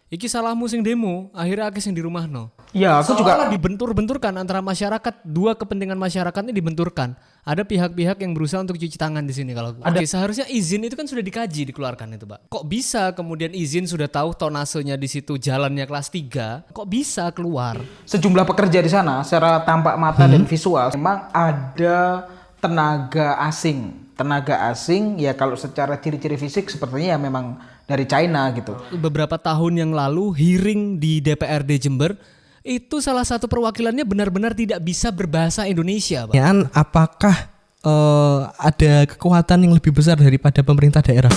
iki salahmu sing demo, akhirnya akeh sing di rumah no. Iya, aku juga Dibentur-benturkan antara masyarakat, dua kepentingan masyarakat ini dibenturkan. Ada pihak-pihak yang berusaha untuk cuci tangan di sini kalau Oke, seharusnya izin itu kan sudah dikaji dikeluarkan itu, Pak. Kok bisa kemudian izin sudah tahu tonasenya di situ jalannya kelas 3, kok bisa keluar? sejumlah pekerja di sana secara tampak mata dan visual memang ada tenaga asing. Tenaga asing ya kalau secara ciri-ciri fisik sepertinya ya memang dari China gitu. Beberapa tahun yang lalu hearing di DPRD Jember itu salah satu perwakilannya benar-benar tidak bisa berbahasa Indonesia, Pak. Apakah ada kekuatan yang lebih besar daripada pemerintah daerah?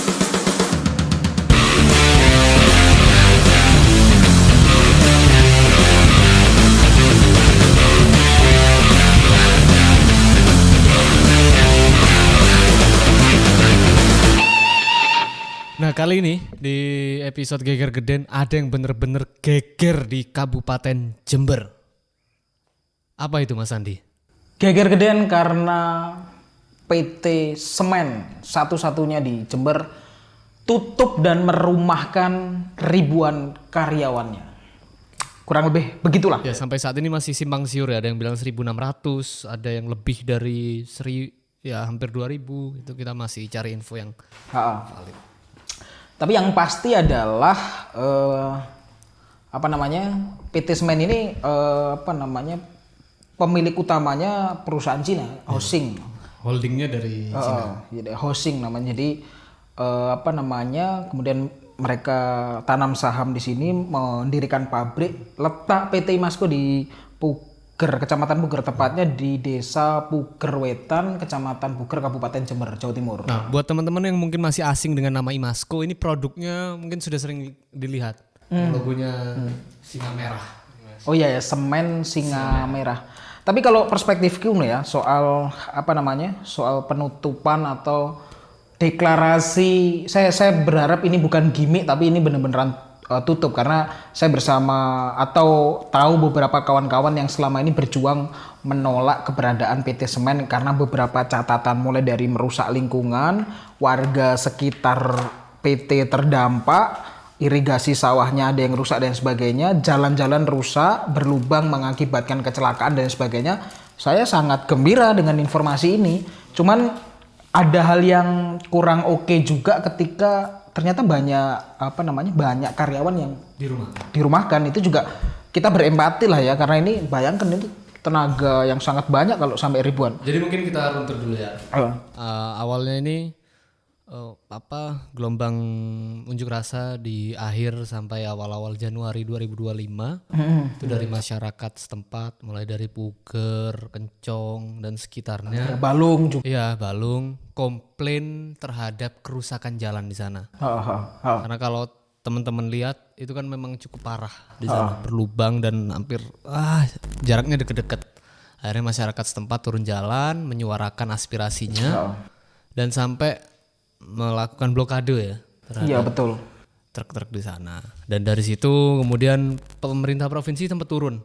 Nah kali ini di episode Geger Geden ada yang bener-bener geger di Kabupaten Jember. Apa itu Mas Andi? Geger gedean karena PT Semen satu-satunya di Jember tutup dan merumahkan ribuan karyawannya. Kurang lebih begitulah. Ya sampai saat ini masih simpang siur ya, ada yang bilang 1.600, ada yang lebih dari hampir 2.000, itu kita masih cari info yang valid. Tapi yang pasti adalah PT Semen ini pemilik utamanya perusahaan Cina, Hosing. Holdingnya dari Cina. Hosing namanya. Jadi kemudian mereka tanam saham di sini, mendirikan pabrik. Letak PT Imasco di Kecamatan Puger, tepatnya di Desa Puger Wetan, Kecamatan Puger, Kabupaten Jember, Jawa Timur. Nah, buat teman-teman yang mungkin masih asing dengan nama Imasco, ini produknya mungkin sudah sering dilihat. Logonya singa merah. Oh iya ya, semen singa merah. Tapi kalau perspektifku ya soal soal penutupan atau deklarasi, saya berharap ini bukan gimmick tapi ini benar-benar tutup, karena saya bersama atau tahu beberapa kawan-kawan yang selama ini berjuang menolak keberadaan PT Semen karena beberapa catatan, mulai dari merusak lingkungan, warga sekitar PT terdampak, irigasi sawahnya ada yang rusak dan sebagainya, jalan-jalan rusak, berlubang mengakibatkan kecelakaan dan sebagainya. Saya sangat gembira dengan informasi ini. Cuman ada hal yang kurang oke juga ketika ternyata banyak karyawan yang dirumahkan. Itu juga kita berempati lah ya, karena ini bayangkan itu tenaga yang sangat banyak kalau sampai ribuan. Jadi mungkin kita runtur dulu ya. Awalnya ini gelombang unjuk rasa di akhir sampai awal-awal Januari 2025 itu dari masyarakat setempat, mulai dari Puger, Kencong dan sekitarnya. Balung juga. Iya, Balung komplain terhadap kerusakan jalan di sana. Karena kalau teman-teman lihat itu kan memang cukup parah di sana, berlubang dan hampir jaraknya deket-deket. Akhirnya masyarakat setempat turun jalan menyuarakan aspirasinya dan sampai melakukan blokade ya terhadap truk-truk di sana. Dan dari situ kemudian pemerintah provinsi tempat turun.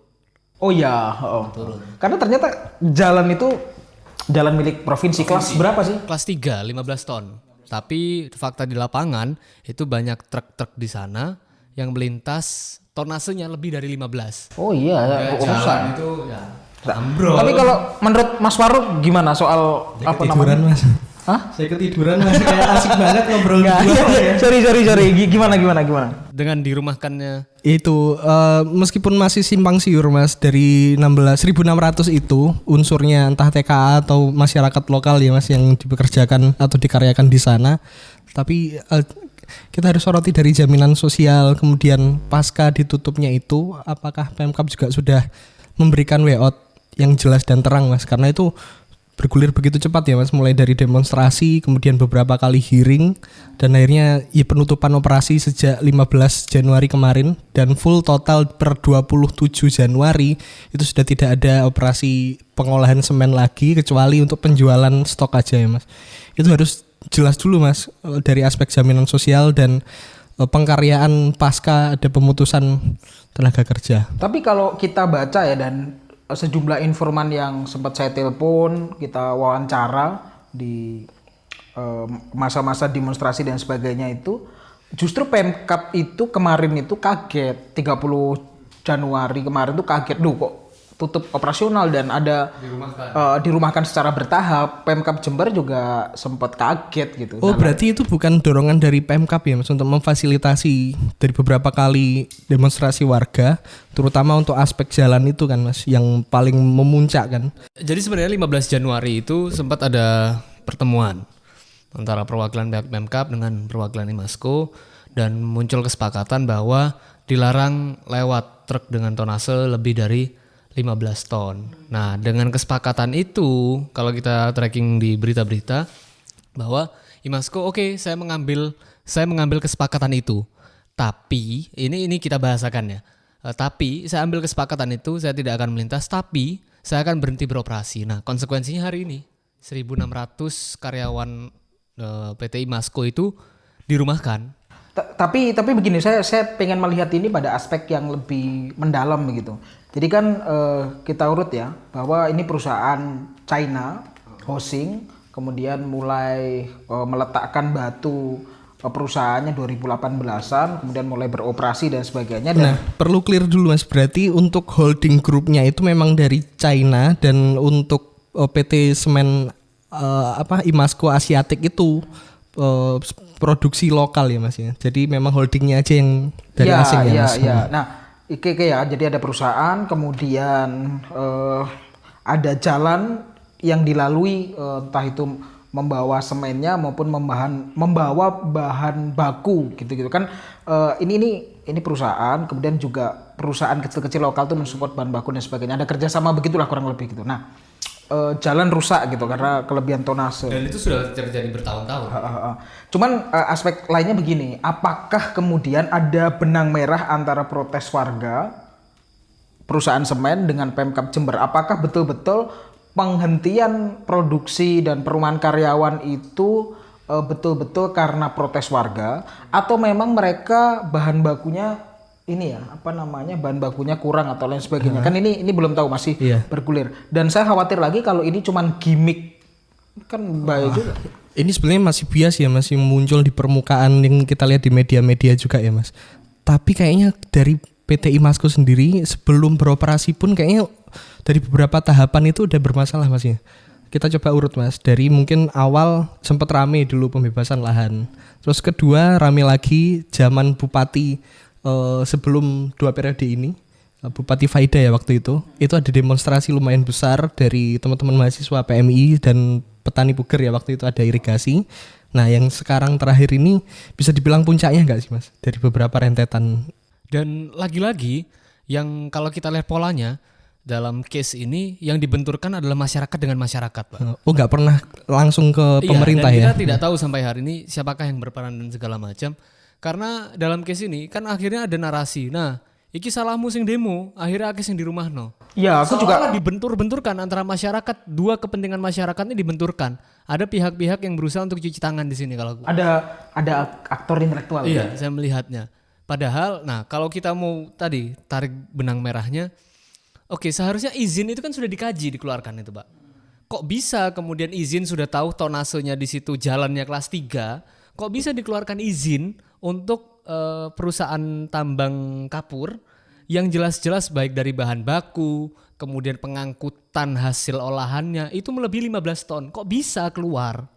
Oh iya, turun. Karena ternyata jalan itu jalan milik provinsi. Kelas berapa sih? Kelas 3, 15 ton. Tapi fakta di lapangan itu banyak truk-truk di sana yang melintas tonasenya lebih dari 15. Oh iya, jalan itu ya ambrol. Tapi kalau menurut Mas Faruk gimana soal Mas. Hah? Saya ketiduran Mas, kayak asik banget ngobrol berdua ya. Sorry. Gimana? Dengan dirumahkannya Itu meskipun masih simpang siur Mas, dari 1.600 itu unsurnya entah TKA atau masyarakat lokal ya Mas yang dipekerjakan atau dikaryakan di sana. Tapi kita harus soroti dari jaminan sosial, kemudian pasca ditutupnya itu apakah Pemkab juga sudah memberikan way out yang jelas dan terang Mas, karena itu bergulir begitu cepat ya Mas, mulai dari demonstrasi, kemudian beberapa kali hearing, dan akhirnya ya penutupan operasi sejak 15 Januari kemarin, dan full total per 27 Januari itu sudah tidak ada operasi pengolahan semen lagi kecuali untuk penjualan stok aja ya Mas. Itu harus jelas dulu Mas dari aspek jaminan sosial dan pengkaryaan pasca ada pemutusan tenaga kerja. Tapi kalau kita baca ya, dan sejumlah informan yang sempat saya telepon, kita wawancara di masa-masa demonstrasi dan sebagainya itu, Justru Pemkab itu kemarin itu kaget 30 Januari kemarin tuh kaget, duh kok tutup operasional dan ada dirumahkan secara bertahap. Pemkab Jember juga sempat kaget gitu. Oh berarti itu bukan dorongan dari Pemkab ya Mas untuk memfasilitasi dari beberapa kali demonstrasi warga, terutama untuk aspek jalan itu kan Mas yang paling memuncak kan. Jadi sebenarnya 15 Januari itu sempat ada pertemuan antara perwakilan pihak Pemkab dengan perwakilan Imasco dan muncul kesepakatan bahwa dilarang lewat truk dengan tonase lebih dari 15 ton. Nah, dengan kesepakatan itu, kalau kita tracking di berita-berita bahwa Imasco oke, saya mengambil kesepakatan itu. Tapi ini kita bahasakan ya. Tapi saya ambil kesepakatan itu, saya tidak akan melintas, tapi saya akan berhenti beroperasi. Nah, konsekuensinya hari ini 1.600 karyawan PT Imasco itu dirumahkan. Tapi begini, saya pengen melihat ini pada aspek yang lebih mendalam begitu. Jadi kan kita urut ya bahwa ini perusahaan China, Hosing, kemudian mulai meletakkan batu perusahaannya 2018-an, kemudian mulai beroperasi dan sebagainya. Nah, perlu clear dulu Mas, berarti untuk holding grupnya itu memang dari China dan untuk PT Semen Imasco Asiatik itu produksi lokal ya Mas ya. Jadi memang holdingnya aja yang dari asing ya Mas. Iya. Nah, ya, jadi ada perusahaan, kemudian ada jalan yang dilalui entah itu membawa semennya maupun membawa bahan baku gitu kan. Ini perusahaan, kemudian juga perusahaan kecil-kecil lokal tuh mensupport bahan baku dan sebagainya. Ada kerjasama begitulah kurang lebih gitu. Nah, jalan rusak gitu karena kelebihan tonase. Dan itu sudah terjadi bertahun-tahun. Cuman aspek lainnya begini, apakah kemudian ada benang merah antara protes warga perusahaan semen dengan Pemkab Jember? Apakah betul-betul penghentian produksi dan perumahan karyawan itu betul-betul karena protes warga, atau memang mereka bahan bakunya bahan bakunya kurang atau lain sebagainya. Kan ini belum tahu, masih bergulir. Dan saya khawatir lagi kalau ini cuman gimmick, kan bahaya juga. Ini sebenarnya masih bias ya, masih muncul di permukaan yang kita lihat di media-media juga ya Mas. Tapi kayaknya dari PT Imasco sendiri sebelum beroperasi pun kayaknya dari beberapa tahapan itu udah bermasalah Mas ya. Kita coba urut Mas, dari mungkin awal sempat rame dulu pembebasan lahan. Terus kedua rame lagi zaman Bupati sebelum 2 periode ini, Bupati Faida ya waktu itu ada demonstrasi lumayan besar dari teman-teman mahasiswa PMI dan petani puger ya, waktu itu ada irigasi. Nah yang sekarang terakhir ini bisa dibilang puncaknya nggak sih Mas dari beberapa rentetan? Dan lagi-lagi yang kalau kita lihat polanya dalam case ini yang dibenturkan adalah masyarakat dengan masyarakat Pak. Oh nggak pernah langsung ke pemerintah dan ya? Kita tidak tahu sampai hari ini siapakah yang berperan dan segala macam. Karena dalam case ini kan akhirnya ada narasi. Nah, iki salahmu sing demo, akhirnya akeh sing di rumah no. Iya, aku juga dibentur-benturkan antara masyarakat, dua kepentingan masyarakat ini dibenturkan. Ada pihak-pihak yang berusaha untuk cuci tangan di sini kalau ada aktor intelektual. Iya, saya melihatnya. Padahal, nah kalau kita mau tadi tarik benang merahnya, oke, seharusnya izin itu kan sudah dikaji dikeluarkan itu, Pak. Kok bisa kemudian izin sudah tahu tonasenya di situ jalannya kelas 3, kok bisa dikeluarkan izin untuk perusahaan tambang kapur yang jelas-jelas baik dari bahan baku, kemudian pengangkutan hasil olahannya itu melebihi 15 ton. Kok bisa keluar?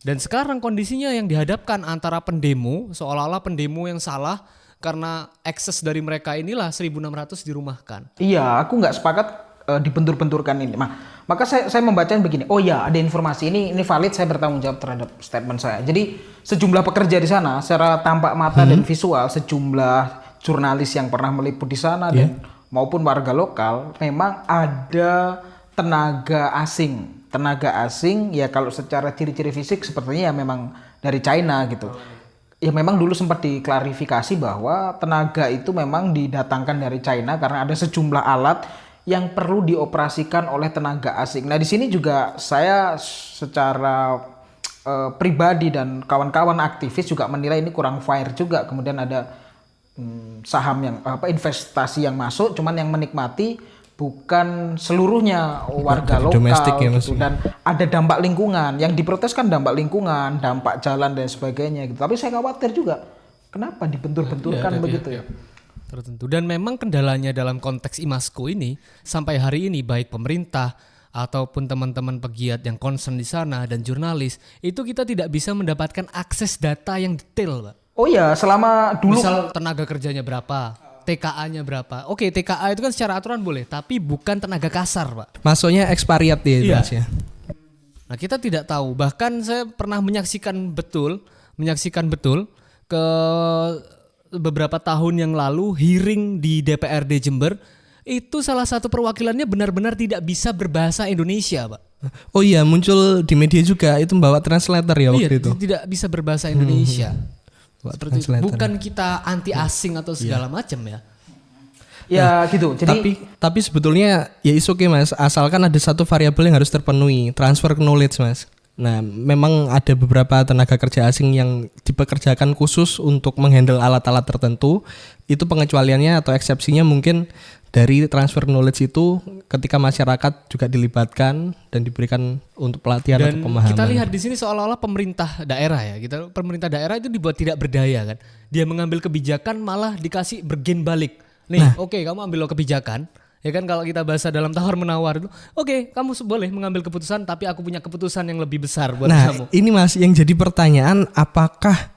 Dan sekarang kondisinya yang dihadapkan antara pendemo, seolah-olah pendemo yang salah karena ekses dari mereka inilah 1.600 dirumahkan. Iya, aku nggak sepakat dibentur-benturkan ini. Maka saya membacanya begini. Oh ya, ada informasi ini valid, saya bertanggung jawab terhadap statement saya. Jadi sejumlah pekerja di sana secara tampak mata dan visual, sejumlah jurnalis yang pernah meliput di sana dan maupun warga lokal, memang ada tenaga asing ya, kalau secara ciri-ciri fisik sepertinya ya memang dari China gitu. Ya memang dulu sempat diklarifikasi bahwa tenaga itu memang didatangkan dari China karena ada sejumlah alat yang perlu dioperasikan oleh tenaga asing. Nah di sini juga saya secara pribadi dan kawan-kawan aktivis juga menilai ini kurang fair juga. Kemudian ada saham yang investasi yang masuk, cuman yang menikmati bukan seluruhnya warga lokal ya, gitu. Dan ada dampak lingkungan yang diprotes, kan dampak lingkungan, dampak jalan dan sebagainya gitu. Tapi saya khawatir juga kenapa dibentur-benturkan begitu ya? Tertentu. Dan memang kendalanya dalam konteks IMASKO ini sampai hari ini baik pemerintah ataupun teman-teman pegiat yang concern di sana dan jurnalis itu kita tidak bisa mendapatkan akses data yang detail, Pak. Oh ya, selama dulu Misal tenaga kerjanya berapa, TKA-nya berapa. Oke, TKA itu kan secara aturan boleh, tapi bukan tenaga kasar, Pak. Masuknya expired ya, Iya. Mas ya. Nah, kita tidak tahu. Bahkan saya pernah menyaksikan betul ke beberapa tahun yang lalu hearing di DPRD Jember itu salah satu perwakilannya benar-benar tidak bisa berbahasa Indonesia, Pak. Oh iya, muncul di media juga itu membawa translator ya waktu Iya, itu. tidak bisa berbahasa Indonesia. Bawa Seperti itu. translator. Bukan kita anti asing atau segala macam ya. ya gitu. Jadi Tapi sebetulnya ya is okay Mas, asalkan ada satu variabel yang harus terpenuhi, transfer knowledge Mas. Nah, memang ada beberapa tenaga kerja asing yang dipekerjakan khusus untuk menghandle alat-alat tertentu. Itu pengecualiannya atau eksepsinya mungkin dari transfer knowledge itu ketika masyarakat juga dilibatkan dan diberikan untuk pelatihan Dan atau pemahaman. kita lihat di sini seolah-olah pemerintah daerah ya, pemerintah daerah itu dibuat tidak berdaya kan. Dia mengambil kebijakan malah dikasih bergen balik. Nih, oke, kamu ambil lo kebijakan. Ya kan kalau kita bahasa dalam tawar menawar itu, oke, kamu boleh mengambil keputusan tapi aku punya keputusan yang lebih besar buat kamu. Ini Mas yang jadi pertanyaan, apakah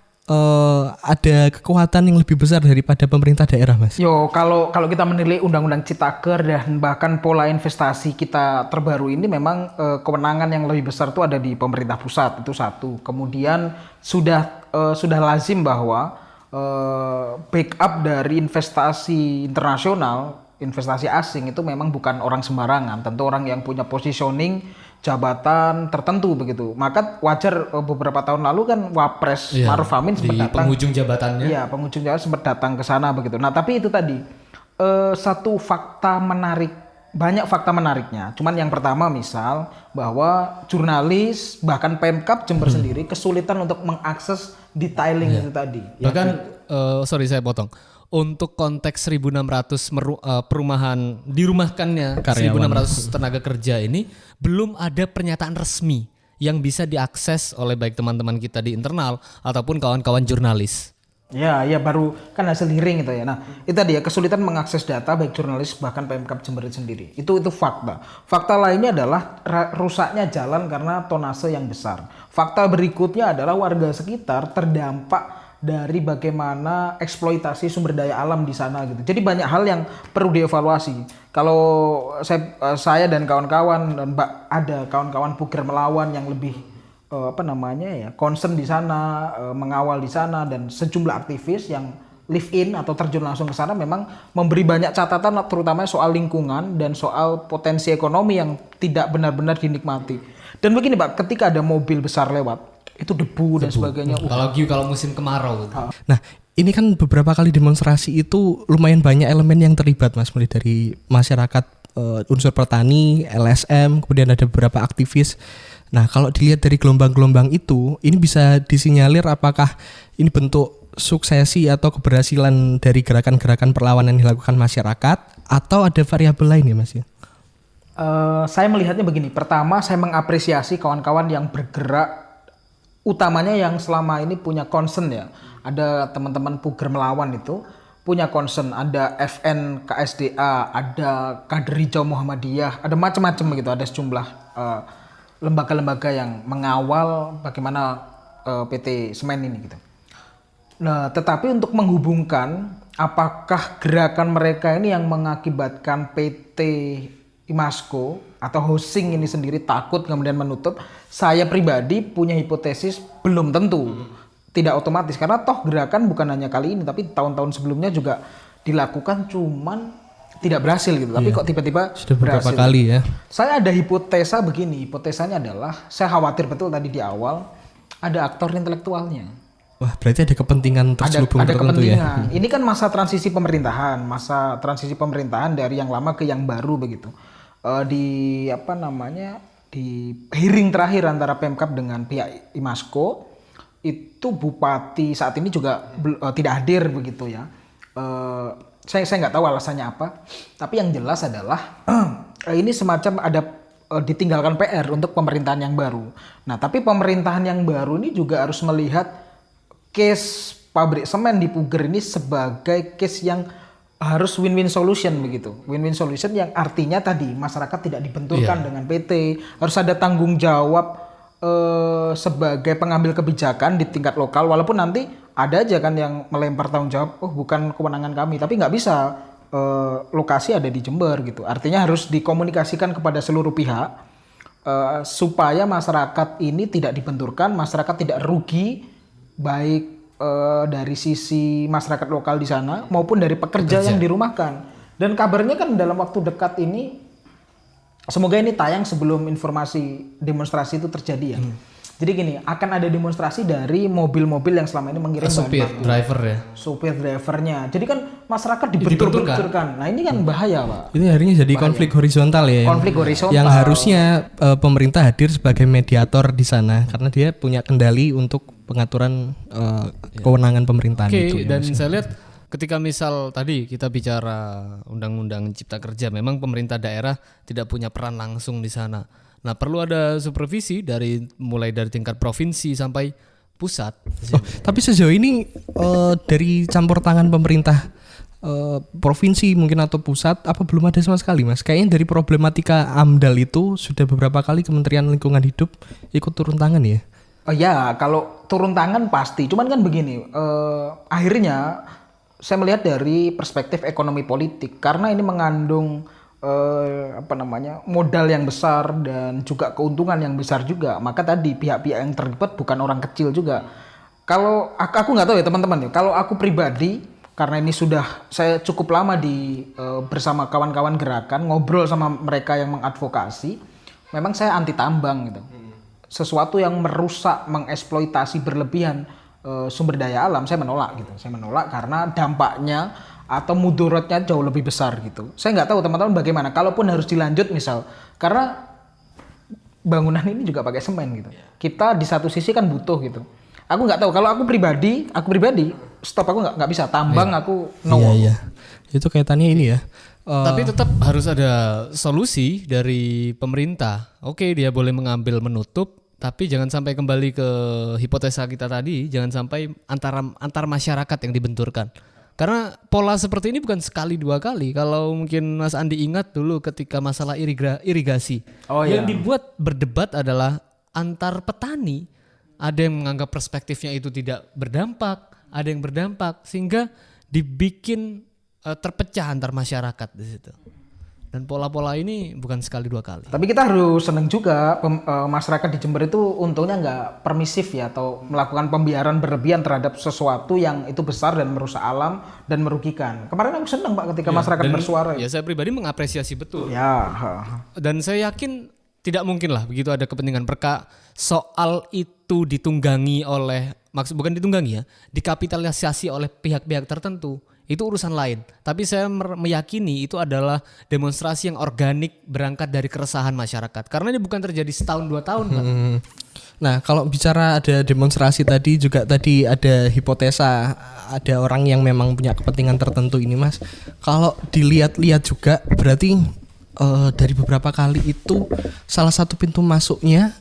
ada kekuatan yang lebih besar daripada pemerintah daerah Mas? yo kalau kita menilai Undang-Undang Citaker dan bahkan pola investasi kita terbaru ini memang kewenangan yang lebih besar itu ada di pemerintah pusat, itu satu. Kemudian sudah lazim bahwa backup dari investasi internasional, investasi asing itu memang bukan orang sembarangan, tentu orang yang punya positioning jabatan tertentu begitu. Maka wajar beberapa tahun lalu kan Wapres Maruf Amin sempat di datang. penghujung jabatannya. Iya, penghujung jabatannya sempat datang ke sana begitu. Nah, tapi itu tadi satu fakta menarik, banyak fakta menariknya. Cuman yang pertama misal bahwa jurnalis bahkan Pemkab Jember sendiri kesulitan untuk mengakses detailing itu tadi. Bahkan sorry saya potong. Untuk konteks 1.600 perumahan dirumahkannya 1.600 tenaga kerja ini belum ada pernyataan resmi yang bisa diakses oleh baik teman-teman kita di internal ataupun kawan-kawan jurnalis. Ya baru kan hasil hearing itu ya. Nah, itu tadi ya kesulitan mengakses data baik jurnalis bahkan Pemkab Jember sendiri. Itu fakta. Fakta lainnya adalah rusaknya jalan karena tonase yang besar. Fakta berikutnya adalah warga sekitar terdampak dari bagaimana eksploitasi sumber daya alam di sana gitu. Jadi banyak hal yang perlu dievaluasi. Kalau saya dan kawan-kawan dan ada kawan-kawan Puger Melawan yang lebih concern di sana, mengawal di sana dan sejumlah aktivis yang live in atau terjun langsung ke sana memang memberi banyak catatan terutama soal lingkungan dan soal potensi ekonomi yang tidak benar-benar dinikmati. Dan begini Pak, ketika ada mobil besar lewat itu debu dan sebagainya. Apalagi kalau musim kemarau. Gitu. Nah, ini kan beberapa kali demonstrasi itu lumayan banyak elemen yang terlibat Mas, mulai dari masyarakat, unsur petani, LSM, kemudian ada beberapa aktivis. Nah, kalau dilihat dari gelombang-gelombang itu, ini bisa disinyalir apakah ini bentuk suksesi atau keberhasilan dari gerakan-gerakan perlawanan yang dilakukan masyarakat atau ada variabel lain ya Mas ya? Saya melihatnya begini. Pertama, saya mengapresiasi kawan-kawan yang bergerak utamanya yang selama ini punya concern ya. Ada teman-teman Puger Melawan itu punya concern, ada FN KSDA, ada Kader Hijau Muhammadiyah, ada macam-macam begitu, ada sejumlah lembaga-lembaga yang mengawal bagaimana PT Semen ini gitu. Nah, tetapi untuk menghubungkan apakah gerakan mereka ini yang mengakibatkan PT IMASKO atau housing ini sendiri takut kemudian menutup, saya pribadi punya hipotesis belum tentu, tidak otomatis karena toh gerakan bukan hanya kali ini tapi tahun-tahun sebelumnya juga dilakukan cuman tidak berhasil gitu. Tapi kok tiba-tiba sudah beberapa berhasil. kali ya. Saya ada hipotesa begini, hipotesanya adalah saya khawatir betul tadi di awal ada aktor intelektualnya. Wah, berarti ada kepentingan terselubung ada tertentu ya. kepentingan. Ini kan masa transisi pemerintahan dari yang lama ke yang baru begitu. Di hearing terakhir antara Pemkab dengan pihak IMASKO itu bupati saat ini juga tidak hadir begitu ya. Saya nggak tahu alasannya apa, tapi yang jelas adalah ini semacam ada ditinggalkan PR untuk pemerintahan yang baru. Nah, tapi pemerintahan yang baru ini juga harus melihat case pabrik semen di Puger ini sebagai case yang harus win-win solution begitu. Win-win solution yang artinya tadi masyarakat tidak dibenturkan dengan PT, harus ada tanggung jawab sebagai pengambil kebijakan di tingkat lokal, walaupun nanti ada aja kan yang melempar tanggung jawab, oh bukan kewenangan kami, tapi nggak bisa, lokasi ada di Jember gitu. Artinya harus dikomunikasikan kepada seluruh pihak supaya masyarakat ini tidak dibenturkan, masyarakat tidak rugi baik dari sisi masyarakat lokal di sana maupun dari pekerja yang dirumahkan. Dan kabarnya kan dalam waktu dekat ini, semoga ini tayang sebelum informasi demonstrasi itu terjadi ya. Jadi gini, akan ada demonstrasi dari mobil-mobil yang selama ini mengirim supir, driver ya. Supir drivernya. Jadi kan masyarakat dibenturkan. Nah ini kan bahaya Pak. Ini akhirnya jadi konflik horizontal ya. Konflik horizontal. Yang harusnya pemerintah hadir sebagai mediator di sana karena dia punya kendali untuk pengaturan kewenangan pemerintahan itu. Oke, dan saya lihat ketika misal tadi kita bicara undang-undang cipta kerja, memang pemerintah daerah tidak punya peran langsung di sana. Nah, perlu ada supervisi mulai dari tingkat provinsi sampai pusat. Oh, tapi sejauh ini dari campur tangan pemerintah provinsi mungkin atau pusat apa belum ada sama sekali Mas? Kayaknya dari problematika AMDAL itu sudah beberapa kali Kementerian Lingkungan Hidup ikut turun tangan ya. Oh ya, kalau turun tangan pasti. Cuman kan begini, akhirnya saya melihat dari perspektif ekonomi politik karena ini mengandung modal yang besar dan juga keuntungan yang besar juga. Maka tadi pihak-pihak yang terlibat bukan orang kecil juga. Kalau aku nggak tahu ya teman-teman ya. Kalau aku pribadi, karena ini sudah saya cukup lama bersama kawan-kawan gerakan, ngobrol sama mereka yang mengadvokasi, memang saya anti tambang gitu. Sesuatu yang merusak, mengeksploitasi berlebihan sumber daya alam, saya menolak gitu. Saya menolak karena dampaknya atau mudaratnya jauh lebih besar gitu. Saya nggak tahu teman-teman bagaimana. Kalaupun harus dilanjut misal, karena bangunan ini juga pakai semen gitu. Kita di satu sisi kan butuh gitu. Aku nggak tahu. Kalau aku pribadi, stop, aku nggak bisa tambang. Aku no. Iya. Itu kaitannya ini ya. Tapi tetap harus ada solusi dari pemerintah. Oke, dia boleh mengambil menutup, tapi jangan sampai kembali ke hipotesa kita tadi. Jangan sampai antar masyarakat yang dibenturkan. Karena pola seperti ini bukan sekali dua kali. Kalau mungkin Mas Andi ingat dulu ketika masalah irigasi. Yang dibuat berdebat adalah antar petani. Ada yang menganggap perspektifnya itu tidak berdampak, ada yang berdampak, sehingga dibikin terpecah antar masyarakat di situ. Dan pola-pola ini bukan sekali dua kali. Tapi kita harus senang juga masyarakat di Jember itu untungnya nggak permisif ya, atau melakukan pembiaran berlebihan terhadap sesuatu yang itu besar dan merusak alam dan merugikan. Kemarin aku senang Pak ketika masyarakat bersuara. Ya saya pribadi mengapresiasi betul. Ya. Dan saya yakin tidak mungkin lah begitu ada kepentingan soal itu ditunggangi oleh, bukan ditunggangi ya, dikapitalisasi oleh pihak-pihak tertentu. Itu urusan lain. Tapi saya meyakini itu adalah demonstrasi yang organik berangkat dari keresahan masyarakat. Karena ini bukan terjadi setahun 2 tahun kan. Nah kalau bicara ada demonstrasi tadi juga tadi ada hipotesa ada orang yang memang punya kepentingan tertentu ini Mas. Kalau dilihat-lihat juga berarti dari beberapa kali itu salah satu pintu masuknya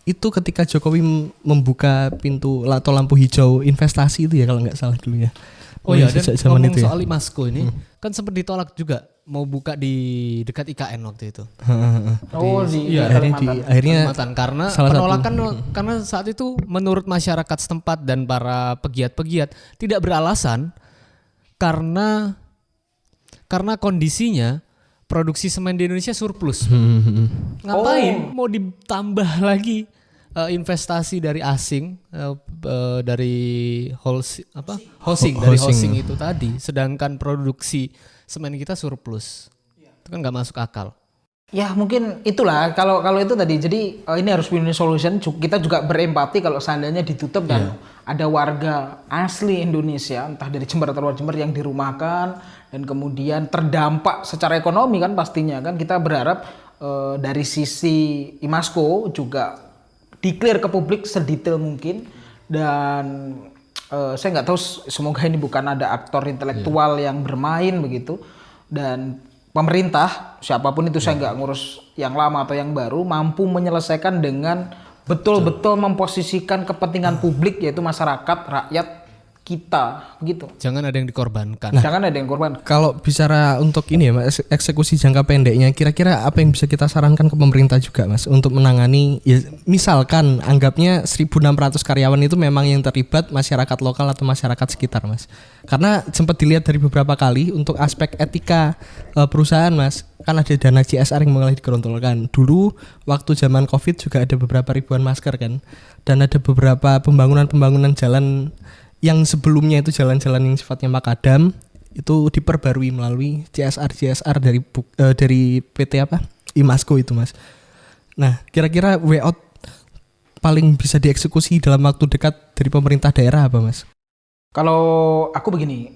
itu ketika Jokowi membuka pintu atau lampu hijau investasi itu ya kalau nggak salah dulu ya. Oh ya, dan ngomong soal Imasco ini kan sempat ditolak juga mau buka di dekat IKN waktu itu. Akhirnya karena penolakan karena saat itu menurut masyarakat setempat dan para pegiat-pegiat tidak beralasan karena kondisinya produksi semen di Indonesia surplus. Ngapain mau ditambah lagi investasi dari asing dari housing itu tadi, sedangkan produksi semen kita surplus. Itu kan nggak masuk akal. Ya mungkin itulah kalau itu tadi. Jadi ini harus win-win solution. Kita juga berempati kalau seandainya ditutup dan ada warga asli Indonesia entah dari Jember atau luar Jember yang dirumahkan dan kemudian terdampak secara ekonomi kan pastinya kan. Kita berharap dari sisi Imasco juga declare ke publik sedetail mungkin dan saya nggak tahu, semoga ini bukan ada aktor intelektual yang bermain begitu, dan pemerintah siapapun itu saya nggak ngurus yang lama atau yang baru mampu menyelesaikan dengan betul-betul memposisikan kepentingan publik yaitu masyarakat rakyat kita begitu. Jangan ada yang dikorbankan. Jangan ada yang korban. Kalau bicara untuk ini ya Mas, eksekusi jangka pendeknya, kira-kira apa yang bisa kita sarankan ke pemerintah juga Mas untuk menangani, ya misalkan anggapnya 1.600 karyawan itu memang yang terlibat masyarakat lokal atau masyarakat sekitar Mas. Karena sempat dilihat dari beberapa kali untuk aspek etika perusahaan Mas, kan ada dana CSR yang mulai digerontolkan. Dulu waktu zaman Covid juga ada beberapa ribuan masker kan, dan ada beberapa pembangunan jalan yang sebelumnya itu jalan-jalan yang sifatnya makadam itu diperbarui melalui CSR dari PT apa Imasco itu Mas. Nah kira-kira way out paling bisa dieksekusi dalam waktu dekat dari pemerintah daerah apa Mas? Kalau aku begini,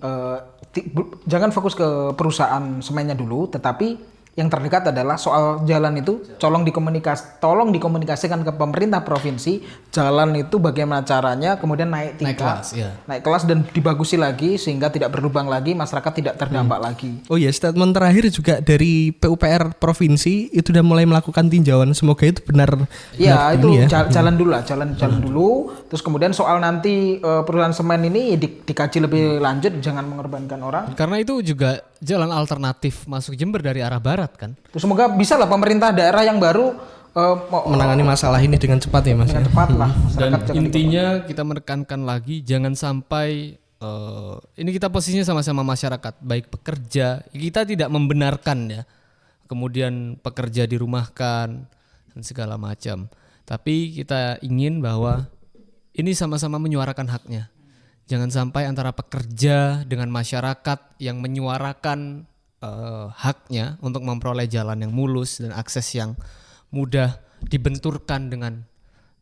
jangan fokus ke perusahaan semennya dulu, tetapi yang terdekat adalah soal jalan itu tolong dikomunikasikan ke pemerintah provinsi. Jalan itu bagaimana caranya, kemudian naik tingkat, naik kelas dan dibagusi lagi sehingga tidak berlubang lagi, masyarakat tidak terdampak lagi. Oh iya, statement terakhir juga dari PUPR provinsi itu sudah mulai melakukan tinjauan, semoga itu benar. Iya itu ya. Jalan dulu lah, jalan dulu. Terus kemudian soal nanti perusahaan semen ini dikaji lebih lanjut, jangan mengorbankan orang. Karena itu juga jalan alternatif masuk Jember dari arah barat kan. Terus semoga bisa lah pemerintah daerah yang baru menangani masalah ini dengan cepat ya Mas. Dengan cepat lah. Dan intinya kita menekankan lagi jangan sampai ini kita posisinya sama-sama masyarakat, baik pekerja, kita tidak membenarkan ya. Kemudian pekerja dirumahkan dan segala macam. Tapi kita ingin bahwa ini sama-sama menyuarakan haknya. Jangan sampai antara pekerja dengan masyarakat yang menyuarakan haknya untuk memperoleh jalan yang mulus dan akses yang mudah dibenturkan dengan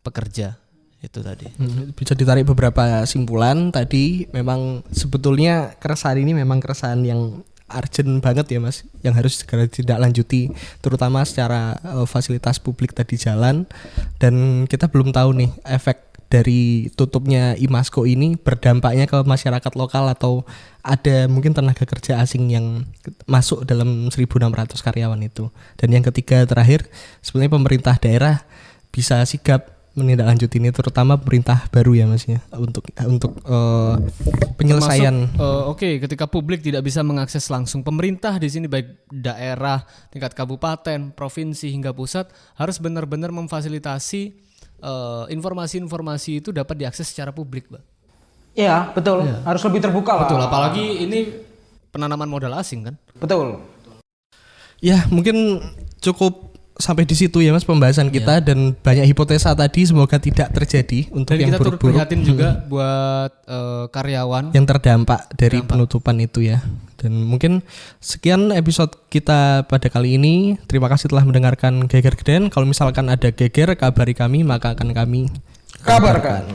pekerja. Itu tadi. Bisa ditarik beberapa simpulan tadi. Memang sebetulnya keresahan ini memang keresahan yang urgent banget ya Mas, yang harus segera ditindaklanjuti, terutama secara fasilitas publik tadi jalan. Dan kita belum tahu nih efek dari tutupnya Imasco ini berdampaknya ke masyarakat lokal atau ada mungkin tenaga kerja asing yang masuk dalam 1.600 karyawan itu. Dan yang ketiga terakhir, sebenarnya pemerintah daerah bisa sigap menindaklanjuti ini, terutama pemerintah baru ya Mas ya, untuk penyelesaian. Oke, ketika publik tidak bisa mengakses langsung, pemerintah di sini baik daerah, tingkat kabupaten, provinsi hingga pusat harus benar-benar memfasilitasi informasi-informasi itu dapat diakses secara publik, Pak. Iya, betul. Ya. Harus lebih terbuka lah. Betul, apalagi ini penanaman modal asing kan. Betul. Ya, mungkin cukup sampai di situ ya Mas pembahasan kita, dan banyak hipotesa tadi semoga tidak terjadi untuk dan yang buruk-buruk. Kita turut prihatin juga buat karyawan yang terdampak dari penutupan itu ya. Dan mungkin sekian episode kita pada kali ini. Terima kasih telah mendengarkan Geger Geden. Kalau misalkan ada geger kabari kami, maka akan kami kabarkan.